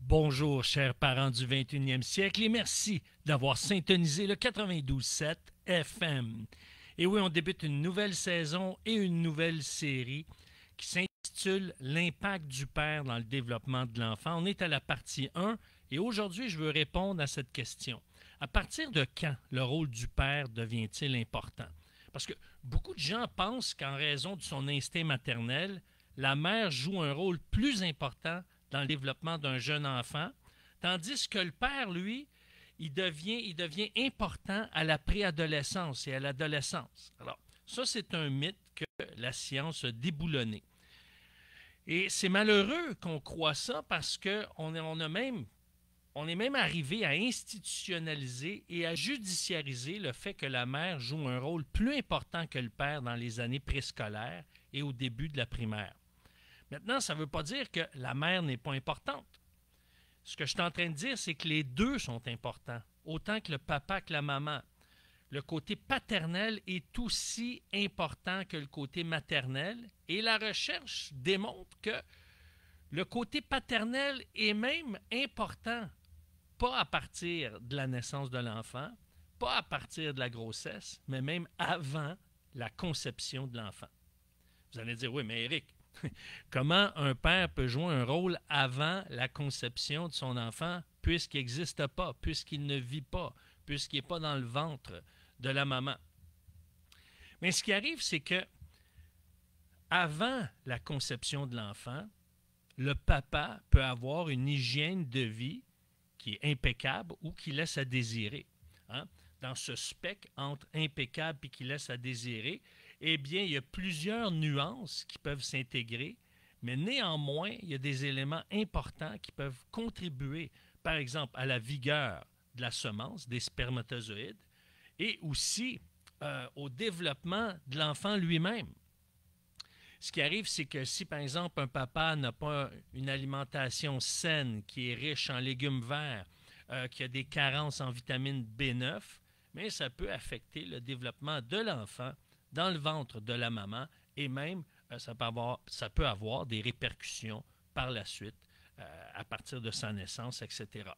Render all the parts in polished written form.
Bonjour, chers parents du 21e siècle, et merci d'avoir syntonisé le 92.7 FM. Et oui, on débute une nouvelle saison et une nouvelle série qui s'intitule L'impact du père dans le développement de l'enfant. On est à la partie 1 et aujourd'hui, je veux répondre à cette question. À partir de quand le rôle du père devient-il important? Parce que beaucoup de gens pensent qu'en raison de son instinct maternel, la mère joue un rôle plus important dans le développement d'un jeune enfant, tandis que le père, lui, il devient important à la préadolescence et à l'adolescence. Alors, ça, c'est un mythe que la science a déboulonné. Et c'est malheureux qu'on croit ça parce qu'on est même arrivé à institutionnaliser et à judiciariser le fait que la mère joue un rôle plus important que le père dans les années préscolaires et au début de la primaire. Maintenant, ça ne veut pas dire que la mère n'est pas importante. Ce que je suis en train de dire, c'est que les deux sont importants, autant que le papa que la maman. Le côté paternel est aussi important que le côté maternel, et la recherche démontre que le côté paternel est même important, pas à partir de la naissance de l'enfant, pas à partir de la grossesse, mais même avant la conception de l'enfant. Vous allez dire, oui, mais Éric, comment un père peut jouer un rôle avant la conception de son enfant puisqu'il n'existe pas, puisqu'il ne vit pas, puisqu'il n'est pas dans le ventre de la maman? Mais ce qui arrive, c'est que avant la conception de l'enfant, le papa peut avoir une hygiène de vie qui est impeccable ou qui laisse à désirer. Hein? Dans ce spectre entre impeccable et qui laisse à désirer, eh bien, il y a plusieurs nuances qui peuvent s'intégrer, mais néanmoins, il y a des éléments importants qui peuvent contribuer, par exemple, à la vigueur de la semence, des spermatozoïdes, et aussi au développement de l'enfant lui-même. Ce qui arrive, c'est que si, par exemple, un papa n'a pas une alimentation saine, qui est riche en légumes verts, qui a des carences en vitamine B9, mais ça peut affecter le développement de l'enfant dans le ventre de la maman et même ça peut avoir des répercussions par la suite à partir de sa naissance, etc.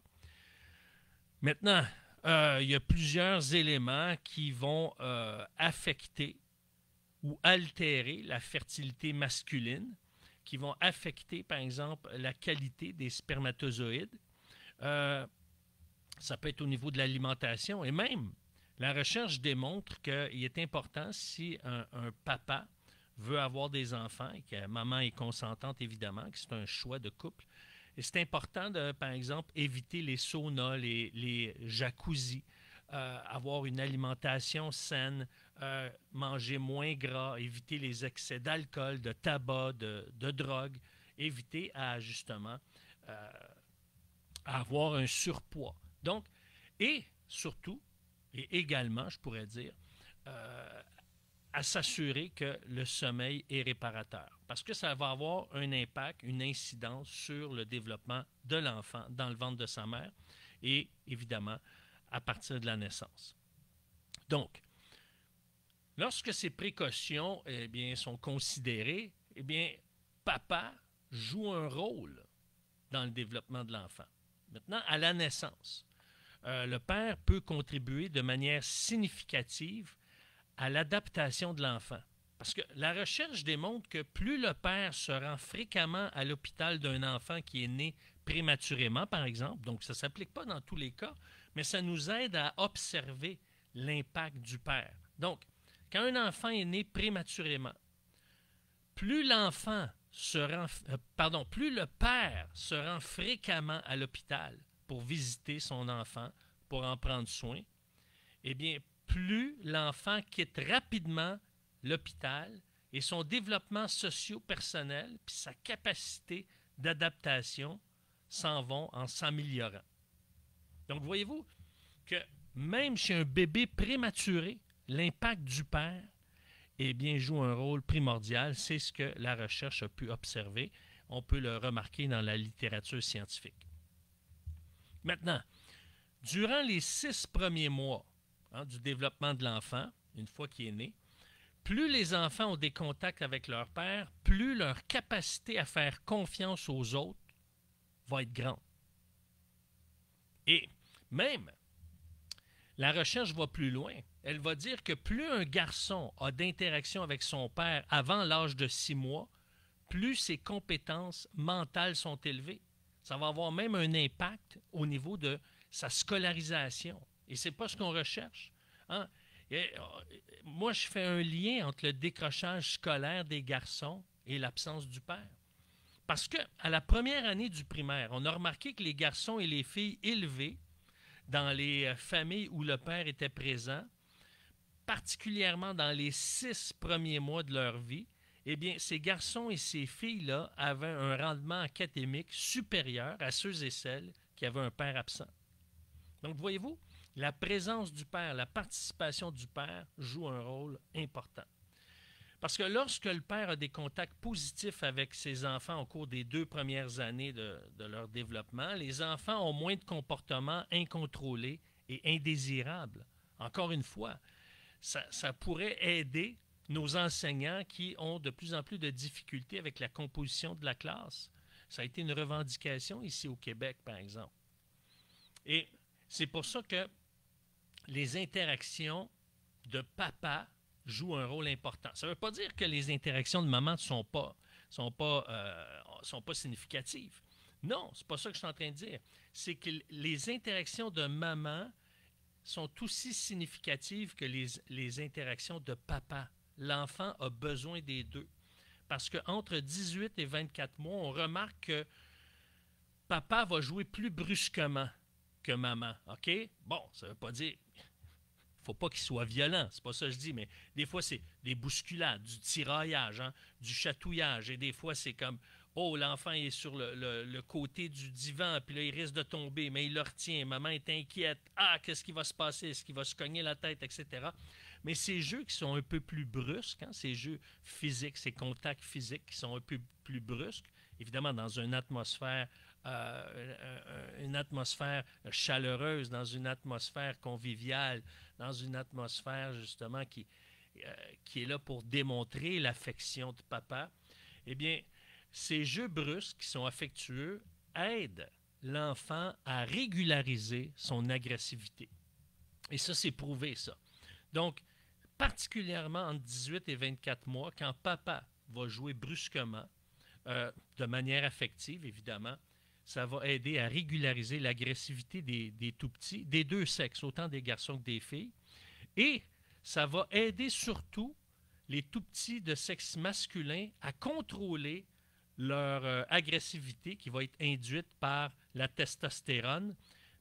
Maintenant, il y a plusieurs éléments qui vont affecter ou altérer la fertilité masculine, qui vont affecter, par exemple, la qualité des spermatozoïdes. Ça peut être au niveau de l'alimentation et même la recherche démontre qu'il est important si un papa veut avoir des enfants et que maman est consentante, évidemment, que c'est un choix de couple. Et c'est important de, par exemple, éviter les saunas, les jacuzzis, avoir une alimentation saine, manger moins gras, éviter les excès d'alcool, de tabac, de drogue, éviter à justement à avoir un surpoids. Donc, et surtout, et également, je pourrais dire, à s'assurer que le sommeil est réparateur. Parce que ça va avoir un impact, une incidence sur le développement de l'enfant dans le ventre de sa mère et, évidemment, à partir de la naissance. Donc, lorsque ces précautions eh bien, sont considérées, eh bien, papa joue un rôle dans le développement de l'enfant. Maintenant, à la naissance, le père peut contribuer de manière significative à l'adaptation de l'enfant. Parce que la recherche démontre que plus le père se rend fréquemment à l'hôpital d'un enfant qui est né prématurément, par exemple, donc ça ne s'applique pas dans tous les cas, mais ça nous aide à observer l'impact du père. Donc, quand un enfant est né prématurément, plus plus le père se rend fréquemment à l'hôpital pour visiter son enfant, pour en prendre soin, eh bien, plus l'enfant quitte rapidement l'hôpital et son développement socio-personnel puis sa capacité d'adaptation s'en vont en s'améliorant. Donc, voyez-vous que même chez un bébé prématuré, l'impact du père eh bien, joue un rôle primordial. C'est ce que la recherche a pu observer. On peut le remarquer dans la littérature scientifique. Maintenant, durant les 6 premiers mois du développement de l'enfant, une fois qu'il est né, plus les enfants ont des contacts avec leur père, plus leur capacité à faire confiance aux autres va être grande. Et même, la recherche va plus loin. Elle va dire que plus un garçon a d'interaction avec son père avant l'âge de 6 mois, plus ses compétences mentales sont élevées. Ça va avoir même un impact au niveau de sa scolarisation. Et ce n'est pas ce qu'on recherche. Hein? Moi, je fais un lien entre le décrochage scolaire des garçons et l'absence du père. Parce qu'à la première année du primaire, on a remarqué que les garçons et les filles élevés dans les familles où le père était présent, particulièrement dans les 6 premiers mois de leur vie, eh bien, ces garçons et ces filles-là avaient un rendement académique supérieur à ceux et celles qui avaient un père absent. Donc, voyez-vous, la présence du père, la participation du père joue un rôle important. Parce que lorsque le père a des contacts positifs avec ses enfants au cours des 2 premières années de leur développement, les enfants ont moins de comportements incontrôlés et indésirables. Encore une fois, ça pourrait aider nos enseignants qui ont de plus en plus de difficultés avec la composition de la classe. Ça a été une revendication ici au Québec, par exemple. Et c'est pour ça que les interactions de papa jouent un rôle important. Ça ne veut pas dire que les interactions de maman ne sont pas significatives. Non, c'est pas ça que je suis en train de dire. C'est que les interactions de maman sont aussi significatives que les interactions de papa. L'enfant a besoin des deux. Parce qu'entre 18 et 24 mois, on remarque que papa va jouer plus brusquement que maman. OK? Bon, ça ne veut pas dire... Il ne faut pas qu'il soit violent, c'est pas ça que je dis, mais des fois, c'est des bousculades, du tiraillage, hein, du chatouillage. Et des fois, c'est comme, oh, l'enfant est sur le côté du divan, puis là, il risque de tomber, mais il le retient. Maman est inquiète. Ah, qu'est-ce qui va se passer? Est-ce qu'il va se cogner la tête, etc. Mais ces jeux qui sont un peu plus brusques, hein, ces jeux physiques, ces contacts physiques qui sont un peu plus brusques, évidemment, dans une atmosphère chaleureuse, dans une atmosphère conviviale, dans une atmosphère justement qui est là pour démontrer l'affection de papa, eh bien, ces jeux brusques qui sont affectueux aident l'enfant à régulariser son agressivité. Et ça, c'est prouvé, ça. Donc, particulièrement entre 18 et 24 mois, quand papa va jouer brusquement, de manière affective, évidemment, ça va aider à régulariser l'agressivité des tout-petits, des deux sexes, autant des garçons que des filles. Et ça va aider surtout les tout-petits de sexe masculin à contrôler leur agressivité qui va être induite par la testostérone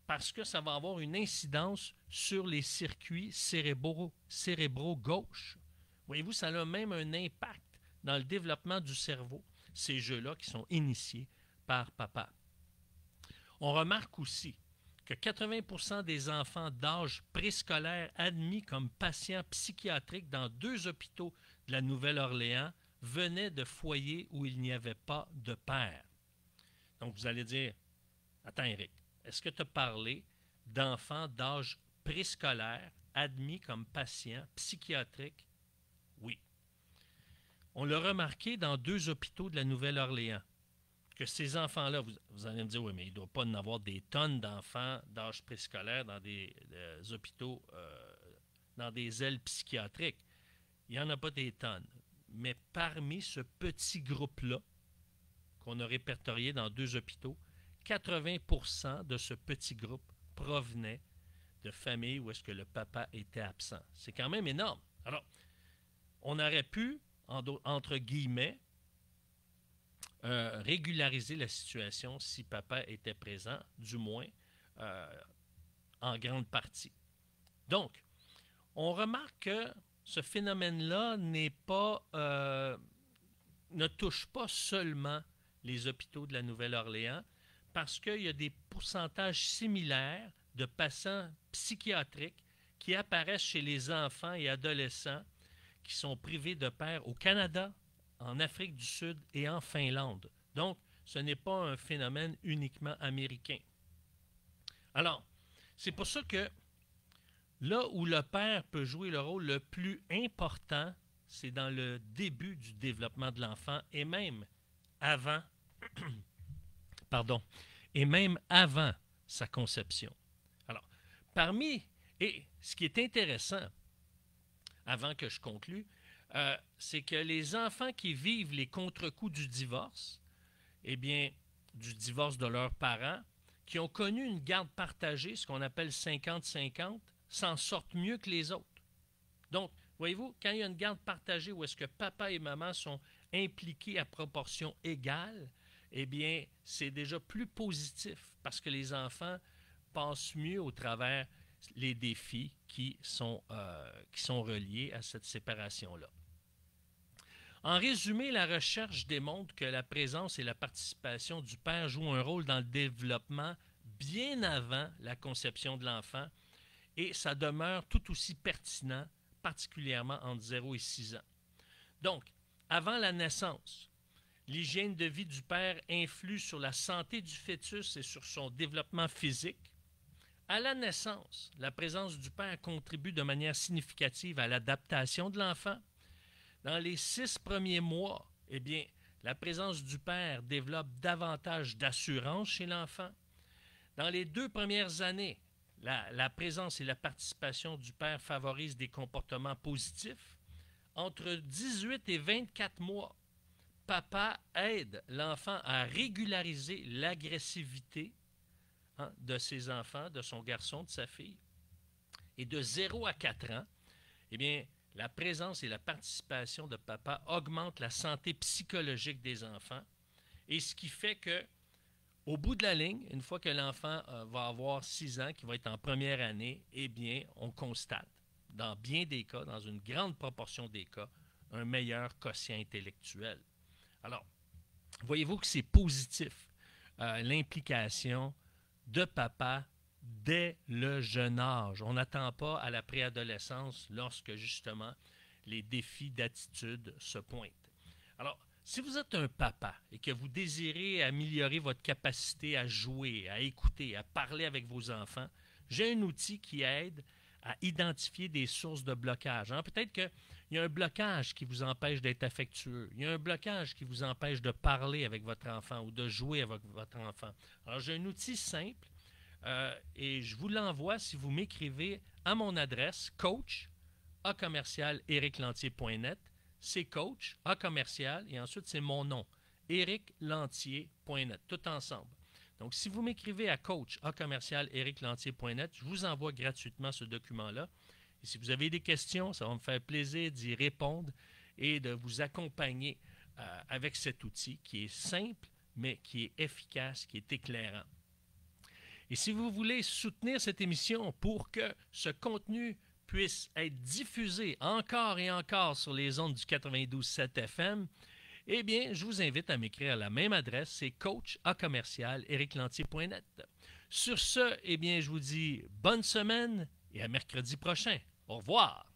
parce que ça va avoir une incidence sur les circuits cérébraux gauches. Voyez-vous, ça a même un impact dans le développement du cerveau, ces jeux-là qui sont initiés par papa. On remarque aussi que 80% des enfants d'âge préscolaire admis comme patients psychiatriques dans 2 hôpitaux de la Nouvelle-Orléans venaient de foyers où il n'y avait pas de père. Donc, vous allez dire, attends Éric, est-ce que tu as parlé d'enfants d'âge préscolaire admis comme patients psychiatriques? Oui. On l'a remarqué dans 2 hôpitaux de la Nouvelle-Orléans. Que ces enfants-là, vous allez me dire, oui, mais il ne doit pas y avoir des tonnes d'enfants d'âge préscolaire dans des hôpitaux, dans des ailes psychiatriques. Il n'y en a pas des tonnes. Mais parmi ce petit groupe-là, qu'on a répertorié dans 2 hôpitaux, 80% de ce petit groupe provenait de familles où est-ce que le papa était absent. C'est quand même énorme. Alors, on aurait pu, entre guillemets, régulariser la situation si papa était présent, du moins en grande partie. Donc, on remarque que ce phénomène-là ne touche pas seulement les hôpitaux de la Nouvelle-Orléans parce qu'il y a des pourcentages similaires de patients psychiatriques qui apparaissent chez les enfants et adolescents qui sont privés de père au Canada, en Afrique du Sud et en Finlande. Donc, ce n'est pas un phénomène uniquement américain. Alors, c'est pour ça que là où le père peut jouer le rôle le plus important, c'est dans le début du développement de l'enfant et même avant, et même avant sa conception. Et ce qui est intéressant, avant que je conclue, c'est que les enfants qui vivent les contre-coups du divorce, eh bien, du divorce de leurs parents, qui ont connu une garde partagée, ce qu'on appelle 50-50, s'en sortent mieux que les autres. Donc, voyez-vous, quand il y a une garde partagée où est-ce que papa et maman sont impliqués à proportion égale, eh bien, c'est déjà plus positif parce que les enfants passent mieux au travers les défis qui sont reliés à cette séparation-là. En résumé, la recherche démontre que la présence et la participation du père jouent un rôle dans le développement bien avant la conception de l'enfant et ça demeure tout aussi pertinent, particulièrement entre 0 et 6 ans. Donc, avant la naissance, l'hygiène de vie du père influe sur la santé du fœtus et sur son développement physique. À la naissance, la présence du père contribue de manière significative à l'adaptation de l'enfant. Dans les 6 premiers mois, eh bien, la présence du père développe davantage d'assurance chez l'enfant. Dans les 2 premières années, la présence et la participation du père favorisent des comportements positifs. Entre 18 et 24 mois, papa aide l'enfant à régulariser l'agressivité de ses enfants, de son garçon, de sa fille. Et de 0 à 4 ans, eh bien, la présence et la participation de papa augmentent la santé psychologique des enfants. Et ce qui fait que, au bout de la ligne, une fois que l'enfant va avoir 6 ans, qui va être en première année, eh bien, on constate, dans bien des cas, dans une grande proportion des cas, un meilleur quotient intellectuel. Alors, voyez-vous que c'est positif, l'implication de papa dès le jeune âge. On n'attend pas à la préadolescence lorsque, justement, les défis d'attitude se pointent. Alors, si vous êtes un papa et que vous désirez améliorer votre capacité à jouer, à écouter, à parler avec vos enfants, j'ai un outil qui aide à identifier des sources de blocage. Peut-être qu'il y a un blocage qui vous empêche d'être affectueux. Il y a un blocage qui vous empêche de parler avec votre enfant ou de jouer avec votre enfant. Alors, j'ai un outil simple et je vous l'envoie si vous m'écrivez à mon adresse coach@ericlantier.net. C'est coach, A commercial, et ensuite c'est mon nom, ericlantier.net, tout ensemble. Donc, si vous m'écrivez à coach@ericlantier.net, je vous envoie gratuitement ce document-là. Et si vous avez des questions, ça va me faire plaisir d'y répondre et de vous accompagner avec cet outil qui est simple, mais qui est efficace, qui est éclairant. Et si vous voulez soutenir cette émission pour que ce contenu puisse être diffusé encore et encore sur les ondes du 92.7 FM, eh bien, je vous invite à m'écrire à la même adresse, c'est coach@ericlantier.net. Sur ce, eh bien, je vous dis bonne semaine et à mercredi prochain. Au revoir!